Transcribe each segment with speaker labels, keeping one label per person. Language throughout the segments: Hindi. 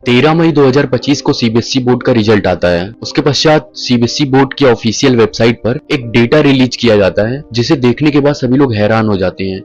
Speaker 1: 13 मई 2025 को सीबीएसई बोर्ड का रिजल्ट आता है। उसके पश्चात सीबीएसई बोर्ड की ऑफिशियल वेबसाइट पर एक डेटा रिलीज किया जाता है, जिसे देखने के बाद सभी लोग हैरान हो जाते हैं।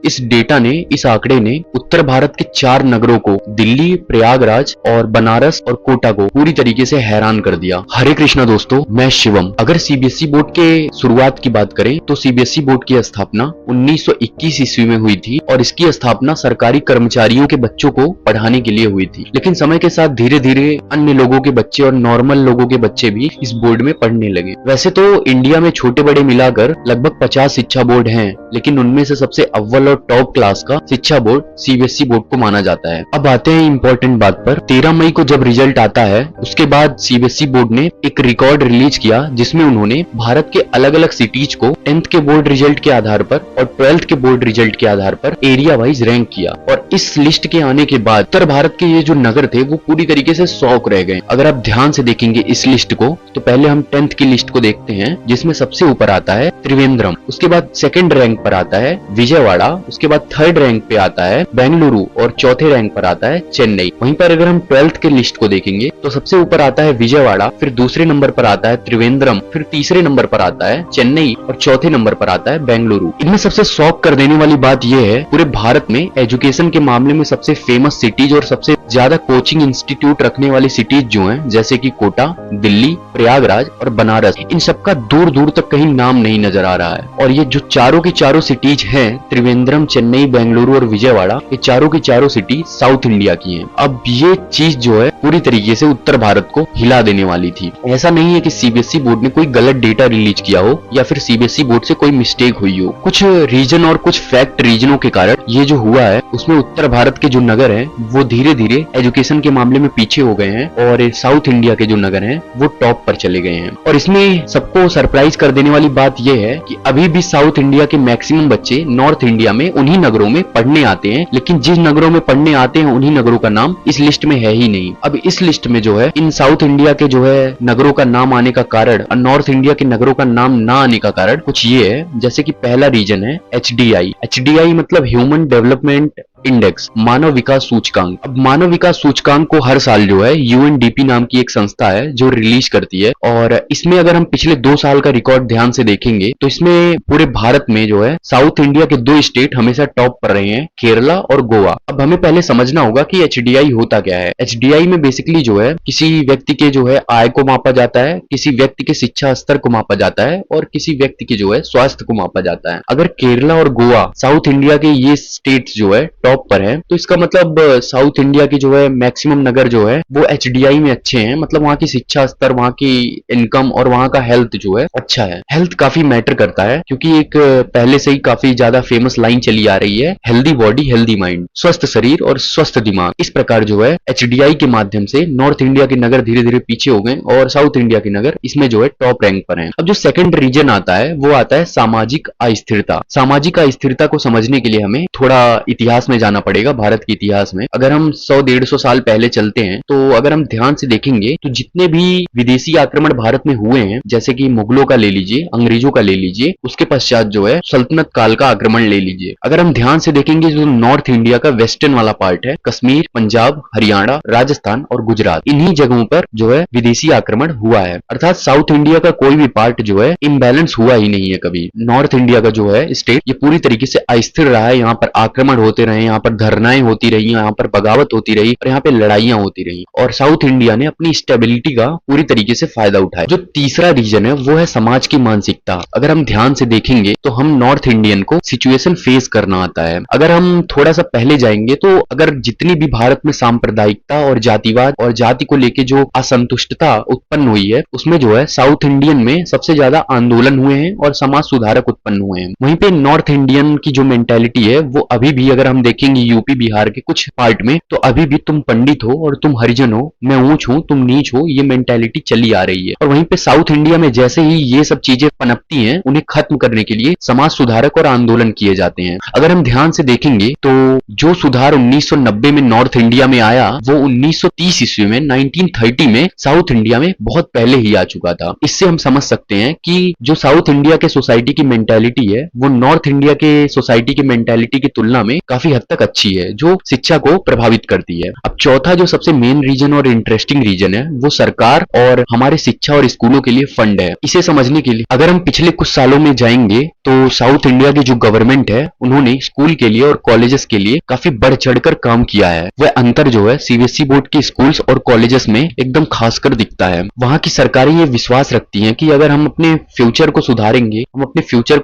Speaker 1: इस आंकड़े ने उत्तर भारत के 4 नगरों को, दिल्ली, प्रयागराज और बनारस और कोटा को पूरी तरीके से हैरान कर दिया। हरे कृष्णा दोस्तों, मैं शिवम। अगर सीबीएसई बोर्ड के शुरुआत की बात करें तो सीबीएसई बोर्ड की स्थापना 1921 ईस्वी में हुई थी और इसकी स्थापना सरकारी कर्मचारियों के बच्चों को पढ़ाने के लिए हुई थी। लेकिन समय के साथ धीरे धीरे अन्य लोगों के बच्चे और नॉर्मल लोगों के बच्चे भी इस बोर्ड में पढ़ने लगे। वैसे तो इंडिया में छोटे बड़े मिलाकर लगभग 50 शिक्षा बोर्ड हैं, लेकिन उनमें से सबसे अव्वल और टॉप क्लास का शिक्षा बोर्ड सीबीएसई बोर्ड को माना जाता है। अब आते हैं इंपॉर्टेंट बात पर। 13 मई को जब रिजल्ट आता है, उसके बाद सीबीएसई बोर्ड ने एक रिकॉर्ड रिलीज किया, जिसमें उन्होंने भारत के अलग अलग सिटीज को 10th के बोर्ड रिजल्ट के आधार पर और 12th के बोर्ड रिजल्ट के आधार पर एरिया वाइज रैंक किया। और इस लिस्ट के आने के बाद उत्तर भारत के ये जो नगर थे वो पूरी तरीके से शॉक रह गए। अगर आप ध्यान से देखेंगे इस लिस्ट को, तो पहले हम 10th की लिस्ट को देखते हैं, जिसमें सबसे ऊपर आता है त्रिवेंद्रम, उसके बाद सेकंड रैंक पर आता है विजयवाड़ा, उसके बाद थर्ड रैंक पे आता है बेंगलुरु और चौथे रैंक पर आता है चेन्नई। वहीं पर अगर हम 12th के लिस्ट को देखेंगे तो सबसे ऊपर आता है विजयवाड़ा, फिर दूसरे नंबर पर आता है त्रिवेंद्रम, फिर तीसरे नंबर पर आता है चेन्नई और चौथे नंबर पर आता है बेंगलुरु। इनमें सबसे शॉक कर देने वाली बात यह है, पूरे भारत में एजुकेशन के मामले में सबसे फेमस सिटीज और सबसे ज्यादा कोचिंग इंस्टीट्यूट रखने वाली सिटीज जो हैं, जैसे कि कोटा, दिल्ली, प्रयागराज और बनारस, इन सबका दूर दूर तक कहीं नाम नहीं नजर आ रहा है। और ये जो चारों की चारों सिटीज हैं, त्रिवेंद्रम, चेन्नई, बेंगलुरु और विजयवाड़ा, ये चारों की चारों सिटी साउथ इंडिया की हैं। अब ये चीज जो है पूरी तरीके से उत्तर भारत को हिला देने वाली थी। ऐसा नहीं है कि सीबीएसई बोर्ड ने कोई गलत डेटा रिलीज किया हो या फिर सीबीएसई बोर्ड से कोई मिस्टेक हुई हो। कुछ रीजन और कुछ फैक्ट रीजनों के कारण ये जो हुआ है, उसमें उत्तर भारत के जो नगर हैं वो धीरे धीरे एजुकेशन के मामले में पीछे हो गए हैं और साउथ इंडिया के जो नगर हैं वो टॉप पर चले गए हैं। और इसमें सबको सरप्राइज कर देने वाली बात यह है कि अभी भी साउथ इंडिया के मैक्सिमम बच्चे नॉर्थ इंडिया में उन्हीं नगरों में पढ़ने आते हैं, लेकिन जिस नगरों में पढ़ने आते हैं उन्हीं नगरों का नाम इस लिस्ट में है ही नहीं। अब इस लिस्ट में जो है इन साउथ इंडिया के जो है नगरों का नाम आने का कारण और नॉर्थ इंडिया के नगरों का नाम ना आने का कारण कुछ ये है, जैसे कि पहला रीजन है एचडीआई। एचडीआई मतलब ह्यूमन डेवलपमेंट इंडेक्स, मानव विकास सूचकांक। अब मानव विकास सूचकांक को हर साल जो है यूएनडीपी नाम की एक संस्था है जो रिलीज करती है, और इसमें अगर हम पिछले 2 साल का रिकॉर्ड ध्यान से देखेंगे तो इसमें पूरे भारत में जो है साउथ इंडिया के 2 स्टेट हमेशा टॉप पर रहे हैं, केरला और गोवा। अब हमें पहले समझना होगा कि एचडीआई होता क्या है। एचडीआई में बेसिकली जो है किसी व्यक्ति के जो है आय को मापा जाता है, किसी व्यक्ति के शिक्षा स्तर को मापा जाता है और किसी व्यक्ति के जो है स्वास्थ्य को मापा जाता है। अगर केरला और गोवा साउथ इंडिया के ये स्टेट्स जो है टॉप पर है, तो इसका मतलब साउथ इंडिया की जो है मैक्सिमम नगर जो है वो एचडीआई में अच्छे हैं। मतलब वहाँ की शिक्षा स्तर, वहाँ की इनकम और वहाँ का हेल्थ जो है अच्छा है। हेल्थ काफी मैटर करता है, क्योंकि एक पहले से ही काफी ज्यादा फेमस लाइन चली आ रही है, हेल्दी बॉडी हेल्दी माइंड, स्वस्थ शरीर और स्वस्थ दिमाग। इस प्रकार जो है एचडीआई के माध्यम से नॉर्थ इंडिया के नगर धीरे धीरे पीछे हो गए और साउथ इंडिया के नगर इसमें जो है टॉप रैंक पर हैं। अब जो सेकंड रीजन आता है वो आता है सामाजिक अस्थिरता। सामाजिक अस्थिरता को समझने के लिए हमें थोड़ा इतिहास में जाना पड़ेगा। भारत के इतिहास में अगर हम 100-150 साल पहले चलते हैं, तो अगर हम ध्यान से देखेंगे तो जितने भी विदेशी आक्रमण भारत में हुए हैं, जैसे कि मुगलों का ले लीजिए, अंग्रेजों का ले लीजिए, उसके पश्चात जो है सल्तनत काल का आक्रमण ले लीजिए। अगर हम ध्यान से देखेंगे जो नॉर्थ इंडिया का वेस्टर्न वाला पार्ट है, कश्मीर, पंजाब, हरियाणा, राजस्थान और गुजरात, इन्हीं जगहों पर जो है विदेशी आक्रमण हुआ है। अर्थात साउथ इंडिया का कोई भी पार्ट जो है इम्बैलेंस हुआ ही नहीं है कभी। नॉर्थ इंडिया का जो है स्टेट ये पूरी तरीके से अस्थिर रहा है। यहाँ पर आक्रमण होते रहे, यहाँ पर धरनाएं होती रही, यहाँ पर बगावत होती रही और यहाँ पे लड़ाइयां होती रही, और साउथ इंडिया ने अपनी स्टेबिलिटी का पूरी तरीके से फायदा उठाया। जो तीसरा रीजन है वो है समाज की मानसिकता। अगर हम ध्यान से देखेंगे तो हम नॉर्थ इंडियन को सिचुएशन फेस करना आता है। अगर हम थोड़ा सा पहले जाएंगे तो अगर जितनी भी भारत में सांप्रदायिकता और जातिवाद और जाति को लेके जो असंतुष्टता उत्पन्न हुई है, उसमें जो है साउथ इंडियन में सबसे ज्यादा आंदोलन हुए हैं और समाज सुधारक उत्पन्न हुए हैं। वहीं पे नॉर्थ इंडियन की जो मेंटेलिटी है वो अभी भी अगर हम देखेंगे यूपी बिहार के कुछ पार्ट में, तो अभी भी तुम पंडित हो और तुम हरिजन हो, मैं ऊंच हूं तुम नीच हो, ये मेंटेलिटी चली आ रही है। और वहीं पे साउथ इंडिया में जैसे ही ये सब चीजें पनपती हैं, उन्हें खत्म करने के लिए समाज सुधारक और आंदोलन किए जाते हैं। अगर हम ध्यान से देखेंगे तो जो सुधार 1990 में नॉर्थ इंडिया में आया वो 1930 ईस्वी में 1930 में साउथ इंडिया में बहुत पहले ही आ चुका था। इससे हम समझ सकते हैं कि जो साउथ इंडिया के सोसाइटी की मेंटेलिटी है वो नॉर्थ इंडिया के सोसाइटी की मेंटेलिटी की तुलना में काफी हद तक अच्छी है, जो शिक्षा को प्रभावित करती है। अब चौथा जो सबसे मेन रीजन और इंटरेस्टिंग रीजन है वो सरकार और हमारे शिक्षा और स्कूलों के लिए फंड है। इसे समझने के लिए अगर हम पिछले कुछ सालों में जाएंगे तो साउथ इंडिया की जो गवर्नमेंट है उन्होंने स्कूल के लिए और कॉलेजेस के लिए काफी बढ़ चढ़कर काम किया है। वह अंतर जो है सीबीएसई बोर्ड के स्कूल्स और कॉलेजेस में एकदम खासकर दिखता है। वहां की सरकारें ये विश्वास रखती हैं कि अगर हम अपने फ्यूचर को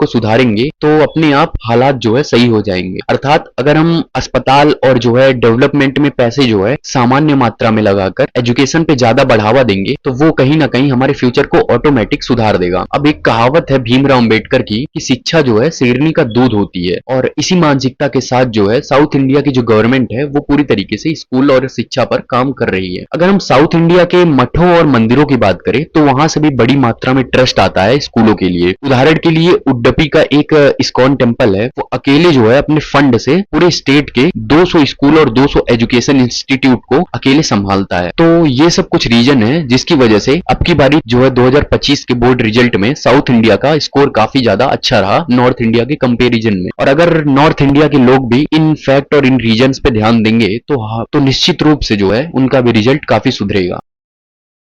Speaker 1: सुधारेंगे तो अपने आप हालात जो है सही हो जाएंगे। अर्थात अगर हम अस्पताल और जो है डेवलपमेंट में पैसे जो है सामान्य मात्रा में लगाकर एजुकेशन पे ज्यादा बढ़ावा देंगे तो वो कहीं ना कहीं हमारे फ्यूचर को ऑटोमेटिक सुधार देगा। अब एक कहावत है भीमराव अंबेडकर की कि शिक्षा जो है शेरनी का दूध होती है, और इसी मानसिकता के साथ जो है साउथ इंडिया की जो गवर्नमेंट है वो पूरी तरीके से स्कूल और शिक्षा पर काम कर रही है। अगर हम साउथ इंडिया के मठों और मंदिरों की बात करें तो वहां से भी बड़ी मात्रा में ट्रस्ट आता है स्कूलों के लिए। उदाहरण के लिए उडुपी का एक इस्कॉन टेम्पल है, वो अकेले जो है अपने फंड से पूरे स्टेट के 200 स्कूल और 200 एजुकेशन इंस्टीट्यूट को अकेले संभालता है। तो ये सब कुछ रीजन है जिसकी वजह से अब की बारी जो है 2025 के बोर्ड रिजल्ट में साउथ इंडिया का स्कोर काफी ज्यादा अच्छा रहा नॉर्थ इंडिया के कंपैरिजन में। और अगर नॉर्थ इंडिया के लोग भी इन फैक्ट और इन रीजन्स पे ध्यान देंगे तो निश्चित रूप से जो है उनका भी रिजल्ट काफी सुधरेगा।